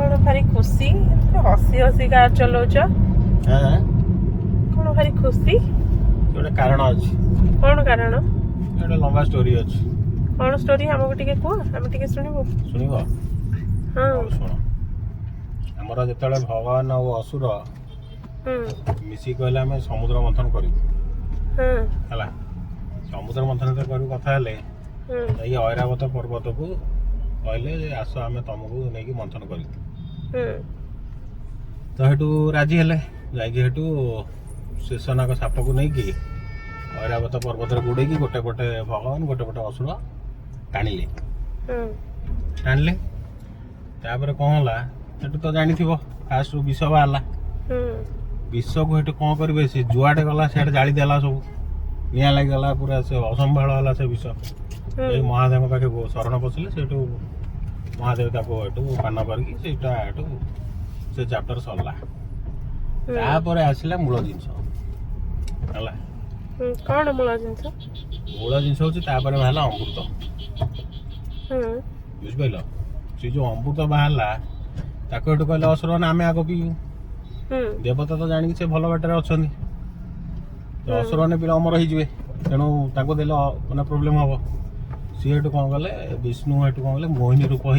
कौन भारी खुशी हसी हसी कार चलाउछ हाँ कौन भारी खुशी गोटे कारण अच्छी कौन कारण गोटे लंबा स्टोरी अच्छी कौन स्टोरी हमको टिके कह आम टिके शुणबू शुणव हाँ शुण आमर जो भगवान और असुर मिसिक कहले आम समुद्र मंथन करूँ है समुद्र मंथन करू कथा ये ऐरावत पर्वत को कहले आस आम तुमको नहीं मंथन कर तो हेटू राजी हेले जाकि शेषनाग साप को लेकिन ऐरावत पर्वत गुड़े गोटे पटे भगवान गोटे पटे असुर टाणिले टाणिले तापर कौन है तो जानी फास्ट विष बाहर विष को हेटू कौन करेंगे सी जुआडे गला सीआडे जाली देला सब निआ लगिगला पूरा से असंभाल है से विष महादेव पाखे शरण पशिले से महादेव पान करके से चैप्टर सरला तापर आसला मूल जिनस कौन मूल जिनस मूल जिनस हूँ बाहर अमृत बुझिपाल से जो अमृत बाहर ताको कहले असुर ना आम आग पीऊ देवता तो जाणी से भल बाटर अच्छा तो असुर ने पिला अमर हो तेणु देले मैंने प्रोब्लेम हम सी हेटू कौन कले विष्णु हेटू कौन कले मोहिनी रूप हो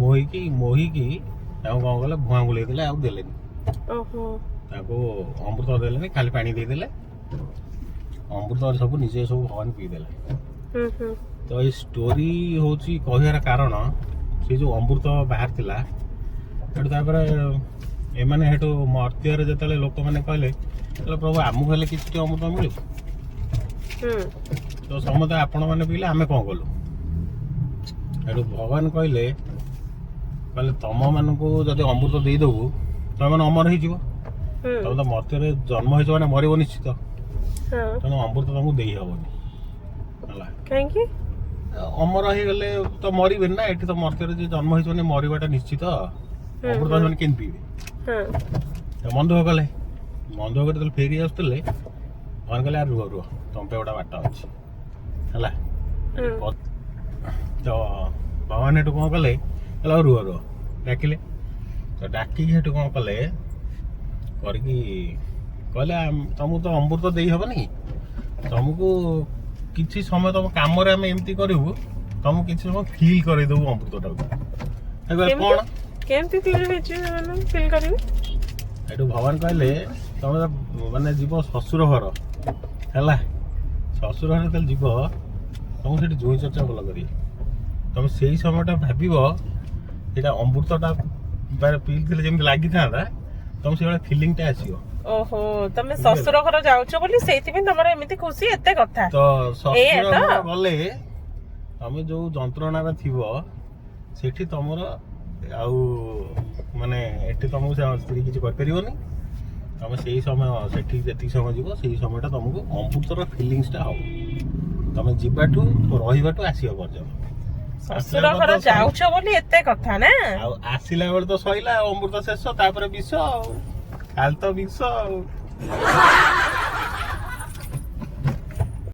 मोहिकी कौन कले भुआ बुले देले अमृत देले खाली पानी देदेले अमृत सब निजे सब भगवान पीदेले तो ये स्टोरी हूँ कहार कारण से जो अमृत बाहर थिला एमाने हेटू मर्त्य जो लोक मैंने कहले प्रभु आमको हेल्ले कि अमृत मिलू तो समझे आपण मैंने पीले आम कौन कलु हेटू भगवान कहले तुम मान को जब अमृत देदेबू तुम मैंने अमर हो तुम तो मर्त्य जन्म हो मरब निश्चित तेणु अमृत तुमको दे हेनी कहीं अमर हो गले तो मरबे ना ये तो मर्त्य जन्म हो मरवाटा निश्चित अमृत मैंने केन पीबे मन दुख कले मन दुख कर फेरी आसुले भगवान कहले रुह रुह तुम पे गोटा बाट अच्छी है तो भगवान हेटू कौन कले रुह रुह डाकिले तो डाकिक हेटू कौन कले करके कहले तुमको तो अमृत दे हेनी तुमको किसी समय तुम कम एमती करूँ तुमको किसी समय फिल करदेबू अमृत कौन केमती फील करी भगवान कहले तुम माने जीव शशुर घर है शशुर घर जो जीव तुमको से जुई चर्चा भल कर तुम से समय भाव यहाँ अमृतटा पीते जमी लगी था तुम से फिलिंग आसो ओहो तुम शशुर घर जाउछ बोली सेति तुम एमती खुशी एते कथा तो शशुर घर गले तुम जो जंत्रणा थी सेठी तुमर आउ माने एठी तुमको स्त्री किसी कर तुम से समय सेठी जी समय जीव से समय तुमको अमृतर फिलिंगसटा हम तुम जीवाठू रहीबाठू आसिया पर्यंत शशुर घर जाउछ बोली एते कथा ना आसिला बेले तो सइला अमृत शेष तापर विष खाल तो विष